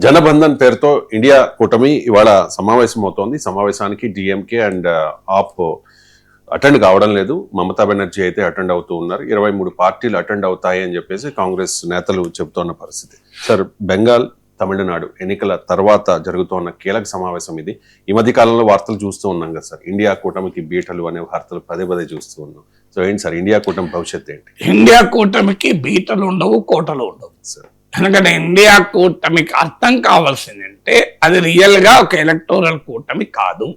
జనబంధన్ పేరుతో ఇండియా కూటమి ఇవాళ సమావేశం అవుతోంది. సమావేశానికి డిఎంకే అండ్ ఆప్ అటెండ్ కావడం లేదు. మమతా బెనర్జీ అయితే అటెండ్ అవుతూ ఉన్నారు. 23 పార్టీలు అటెండ్ అవుతాయి అని చెప్పేసి కాంగ్రెస్ నేతలు చెబుతున్న పరిస్థితి. సార్, బెంగాల్, తమిళనాడు ఎన్నికల తర్వాత జరుగుతున్న కీలక సమావేశం ఇది. ఈ మధ్య కాలంలో వార్తలు చూస్తూ ఉన్నాం కదా సార్, ఇండియా కూటమికి బీటలు అనే వార్తలు పదే పదే చూస్తూ ఉన్నాం. సో ఏంటి సార్ ఇండియా కూటమి భవిష్యత్తు ఏంటి? ఇండియా కూటమికి బీటలు ఉండవు, కోటలు ఉండవు సార్. ఎందుకంటే ఇండియా కూటమికి అర్థం కావాల్సిందంటే అది రియల్ గా ఒక ఎలక్టోరల్ కూటమి కాదు.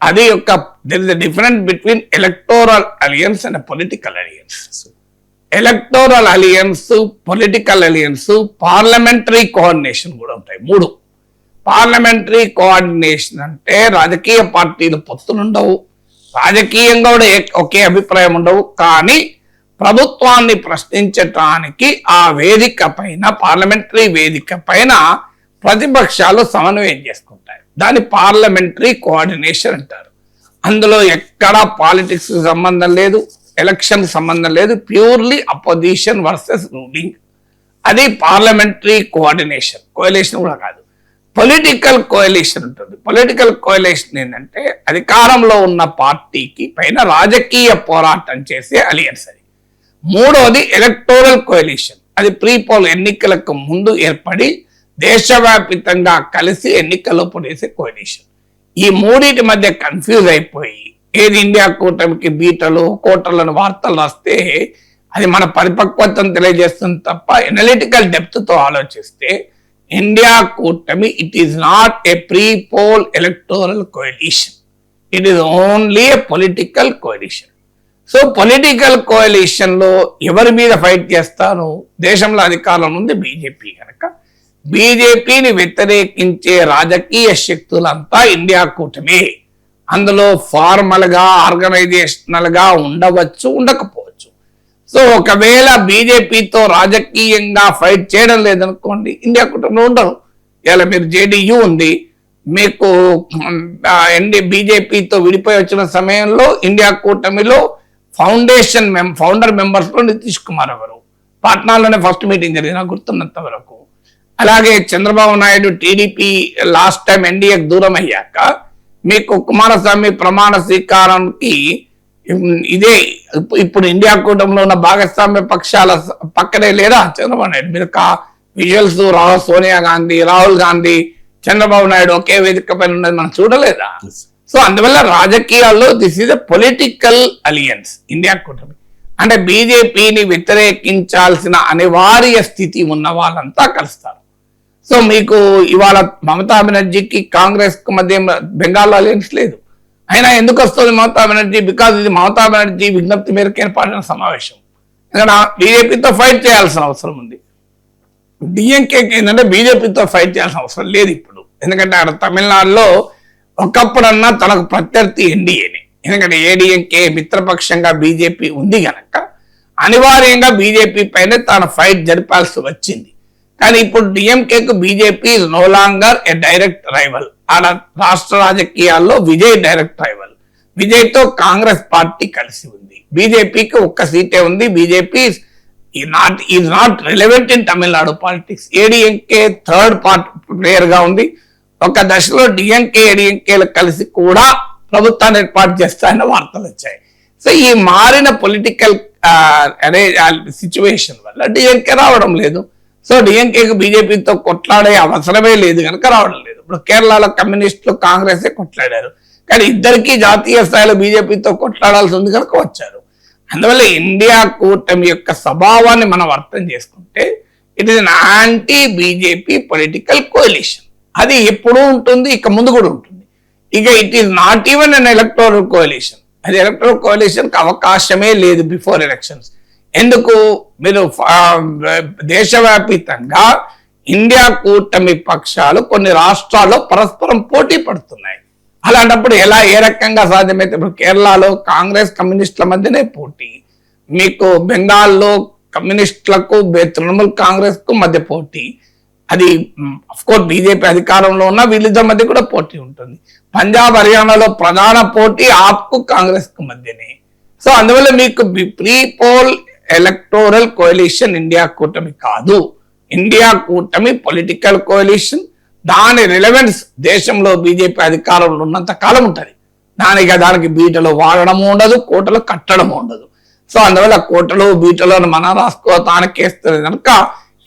అది ఒక there is a difference between electoral alliance and political alliance. Electoral alliance, political alliance, parliamentary coordination కూడా ఉంటాయి. 3 పార్లమెంటరీ కోఆర్డినేషన్ అంటే రాజకీయ పార్టీలు పొత్తులుండవు, రాజకీయంగా కూడా ఒకే అభిప్రాయం ఉండవు, కానీ ప్రభుత్వాన్ని ప్రశ్నించటానికి ఆ వేదిక పైన, పార్లమెంటరీ వేదిక పైన ప్రతిపక్షాలు సమన్వయం చేసుకుంటాయి. దాన్ని పార్లమెంటరీ కోఆర్డినేషన్ అంటారు. అందులో ఎక్కడా పాలిటిక్స్ సంబంధం లేదు, ఎలక్షన్ సంబంధం లేదు, ప్యూర్లీ అపోజిషన్ వర్సెస్ రూలింగ్. అది పార్లమెంటరీ కోఆర్డినేషన్. కోయలేషన్ కూడా కాదు, పొలిటికల్ కోయలేషన్ ఉంటుంది. పొలిటికల్ కోయలేషన్ ఏంటంటే అధికారంలో ఉన్న పార్టీకి పైన రాజకీయ పోరాటం చేసే అలియన్స్. అది 3వది ఎలక్టోరల్ కోయలేషన్. అది ప్రీపోల్ ఎన్నికలకు ముందు ఏర్పడి దేశవ్యాప్తంగా కలిసి ఎన్నికల్లో పొడిసే కోయలేషన్. ఈ 3 మధ్య కన్ఫ్యూజ్ అయిపోయి ఏది ఇండియా కూటమికి బీటలు, కోటలను వార్తలు రాస్తే అది మన పరిపక్వతను తెలియజేస్తుంది తప్ప ఎనలిటికల్ డెప్త్ తో ఆలోచిస్తే ఇండియా కూటమి it is not a prepoll electoral coalition, it is only A political coalition. So political coalition లో ఎవరి మీద ఫైట్ చేస్తాను? దేశంలో అధికారం ఉంది బీజేపీ కనుక బీజేపీని వ్యతిరేకించే రాజకీయ శక్తులంతా ఇండియా కూటమి. అందులో ఫార్మల్ గా, ఆర్గనైజేషనల్ గా ఉండవచ్చు, ఉండకపోవచ్చు. సో ఒకవేళ బీజేపీతో రాజకీయంగా ఫైట్ చేయడం లేదనుకోండి, ఇండియా కూటమిలో ఉండరు. ఇలా మీరు జేడీయూ ఉంది, మీకు బీజేపీతో విడిపోయి వచ్చిన సమయంలో ఇండియా కూటమిలో ఫౌండర్ మెంబర్స్ లో నితీష్ కుమార్ ఎవరు, పాట్నాలోనే ఫస్ట్ మీటింగ్ జరిగింది నాకు గుర్తున్నంత వరకు. అలాగే Chandrababu Naidu TDP last time ఎన్డీఏకి దూరం అయ్యాక మీకు కుమారస్వామి ప్రమాణ స్వీకారానికి ఇదే ఇప్పుడు ఇండియా కూటమిలో ఉన్న భాగస్వామ్య పక్షాల పక్కనే లేదా చంద్రబాబు నాయుడు. మీరు విజువల్స్ సోనియా గాంధీ, రాహుల్ గాంధీ, చంద్రబాబు నాయుడు ఒకే వేదిక పైన ఉన్నది మనం చూడలేదా? సో అందువల్ల రాజకీయాల్లో this is a political alliance India కూటమి. అంటే బీజేపీని వ్యతిరేకించాల్సిన అనివార్య స్థితి ఉన్న వాళ్ళంతా కలుస్తారు. సో మీకు ఇవాళ మమతా బెనర్జీకి కాంగ్రెస్ కు మధ్య బెంగాల్ అలయన్స్ లేదు. అయినా ఎందుకు వస్తుంది మమతా బెనర్జీ? బికాజ్ ఇది మమతా బెనర్జీ విజ్ఞప్తి మేరకు ఏర్పడిన సమావేశం. ఎందుకంటే బీజేపీతో ఫైట్ చేయాల్సిన అవసరం ఉంది. డిఎంకేకి ఏంటంటే బీజేపీతో ఫైట్ చేయాల్సిన అవసరం లేదు ఇప్పుడు. ఎందుకంటే అక్కడ తమిళనాడులో ఒకప్పుడన్నా తనకు ప్రత్యర్థి ఎన్డీఏని, ఎందుకంటే ఏడీఎంకే మిత్రపక్షంగా బీజేపీ ఉంది కనుక అనివార్యంగా బీజేపీ పైన తన ఫైట్ జరిపాల్సి వచ్చింది. కానీ ఇప్పుడు డిఎంకేకు BJP is no longer a direct rival. ఆడ రాష్ట్ర రాజకీయాల్లో విజయ్ డైరెక్ట్ రైవల్. విజయ్ తో కాంగ్రెస్ పార్టీ కలిసి ఉంది. బీజేపీకి ఒక్క సీటే ఉంది. BJP is not relevant in Tamil Nadu politics. ADMK third player గా ఉంది. ఒక దశలో డిఎంకే ఏడీఎంకేలు కలిసి కూడా ప్రభుత్వాన్ని ఏర్పాటు చేస్తాయన్న వార్తలు వచ్చాయి. సో ఈ మారిన పొలిటికల్ సిచ్యువేషన్ వల్ల డిఎంకే రావడం లేదు. సో డిఎంకేకి బీజేపీతో కొట్లాడే అవసరమే లేదు కనుక రావడం లేదు. ఇప్పుడు కేరళలో కమ్యూనిస్టులు కాంగ్రెస్ కొట్లాడారు, కానీ ఇద్దరికి జాతీయ స్థాయిలో బీజేపీతో కొట్లాడాల్సి ఉంది కనుక వచ్చారు. అందువల్ల ఇండియా కూటమి యొక్క స్వభావాన్ని మనం అర్థం చేసుకుంటే it is an anti BJP political coalition. అది ఎప్పుడూ ఉంటుంది, ఇక ముందు కూడా ఉంటుంది. ఇక it is not even an electoral coalition. అది ఎలక్టోరల్ కోalition కి అవకాశమే లేదు బిఫోర్ ఎలక్షన్స్. ఎందుకు? మీరు దేశవ్యాప్తంగా ఇండియా కూటమి పక్షాలు కొన్ని రాష్ట్రాల్లో పరస్పరం పోటీ పడుతున్నాయి. అలాంటప్పుడు ఏ రకంగా సాధ్యమైతే? ఇప్పుడు కేరళలో కాంగ్రెస్ కమ్యూనిస్టుల మధ్యనే పోటీ, మీకు బెంగాల్లో కమ్యూనిస్టులకు తృణమూల్ కాంగ్రెస్ కు మధ్య పోటీ. అది అఫ్కోర్స్ బీజేపీ అధికారంలో ఉన్న వీళ్ళిద్దరి మధ్య కూడా పోటీ ఉంటుంది. పంజాబ్, హర్యానాలో ప్రధాన పోటీ ఆప్కు కాంగ్రెస్ కు మధ్యనే. సో అందువల్ల మీకు ప్రీపోల్ ఎలక్టోరల్ కోalition ఇండియా కూటమి కాదు. ఇండియా కూటమి పొలిటికల్ కోalition, దాని రిలవెన్స్ దేశంలో బీజేపీ అధికారంలో ఉన్నంత కాలం ఉంటుంది. దానికి బీటలు వాడడము ఉండదు, కోటలు కట్టడము ఉండదు. సో అందువల్ల కోటలు బీటలను మన రాసుకోవటానికి వేస్తుంది కనుక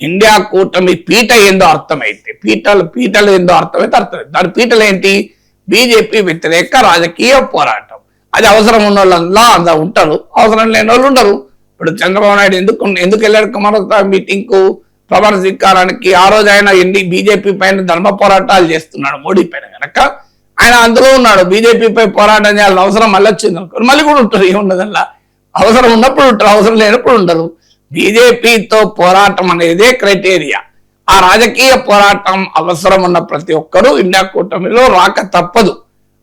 ఇండియా కూటమి పీట ఏందో అర్థమైతే పీటలు ఏందో అర్థమైతే దాని పీటలు ఏంటి? బీజేపీ వ్యతిరేక రాజకీయ పోరాటం. అది అవసరం ఉన్న వాళ్ళంతా అంతా ఉంటారు, అవసరం లేని వాళ్ళు ఉండరు. ఇప్పుడు చంద్రబాబు నాయుడు ఎందుకు వెళ్ళాడు కుమారస్వామి మీటింగ్ కు, ప్రమాణ స్వీకారానికి? ఆ రోజు ఆయన బీజేపీ పైన ధర్మ పోరాటాలు చేస్తున్నాడు మోడీ పైన కనుక ఆయన అందులో ఉన్నాడు. బీజేపీ పై పోరాటం చేయాల్సిన అవసరం మళ్ళీ వచ్చింది అనుకో, మళ్ళీ కూడా ఉంటారు. ఏముండదల్లా అవసరం ఉన్నప్పుడు ఉంటారు, అవసరం లేనప్పుడు ఉండరు. బీజేపీతో పోరాటం అనేదే క్రైటీరియా. ఆ రాజకీయ పోరాటం అవసరం ఉన్న ప్రతి ఒక్కరూ ఇండియా కూటమిలో రాక తప్పదు.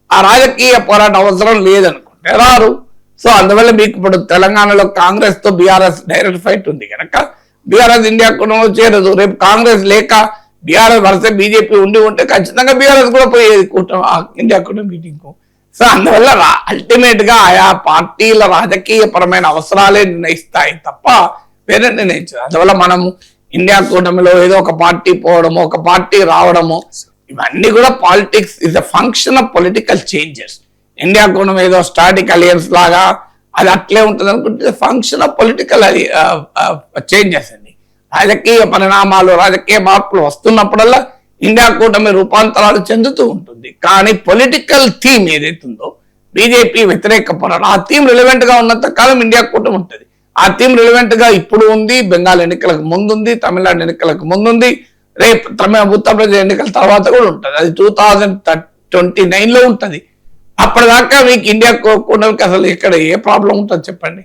ఆ రాజకీయ పోరాటం అవసరం లేదనుకుంటే రారు. సో అందువల్ల మీకు ఇప్పుడు తెలంగాణలో కాంగ్రెస్ తో బీఆర్ఎస్ డైరెక్ట్ ఫైట్ ఉంది కనుక బీఆర్ఎస్ ఇండియా కూటమిలో చేరదు. రేపు కాంగ్రెస్ లేక బీఆర్ఎస్ వరుస బీజేపీ ఉంటే ఖచ్చితంగా బీఆర్ఎస్ కూడా పోయేది ఇండియా కూటమి మీటింగ్ కు. సో అందువల్ల అల్టిమేట్ గా ఆయా పార్టీల రాజకీయ పరమైన అవసరాలే నిర్ణయిస్తాయి తప్ప వేరే నిర్ణయించదు. అందువల్ల మనం ఇండియా కూటమిలో ఏదో ఒక పార్టీ పోవడము, ఒక పార్టీ రావడము, ఇవన్నీ కూడా politics is a function of political changes. India కూటమి ఏదో స్టాటిక్ అలియన్స్ లాగా అది అట్లే ఉంటుంది అనుకుంటే ఫంక్షన్ ఆఫ్ పొలిటికల్ చేంజెస్ అండి. రాజకీయ పరిణామాలు, రాజకీయ మార్పులు వస్తున్నప్పుడల్లా ఇండియా కూటమి రూపాంతరాలు చెందుతూ ఉంటుంది. కానీ పొలిటికల్ థీమ్ ఏదైతుందో బీజేపీ వ్యతిరేక పోరాటం, ఆ థీమ్ రిలవెంట్ గా ఉన్నంత కాలం ఇండియా కూటమి ఉంటుంది. ఆ థీమ్ రిలవెంట్ గా ఇప్పుడు ఉంది, బెంగాల్ ఎన్నికలకు ముందుంది, తమిళనాడు ఎన్నికలకు ముందుంది, రేపు ఉత్తరప్రదేశ్ ఎన్నికల తర్వాత కూడా ఉంటుంది. అది 2029 లో ఉంటుంది. అప్పటిదాకా మీకు ఇండియా కూటమికి అసలు ఇక్కడ ఏ ప్రాబ్లం ఉంటుంది చెప్పండి?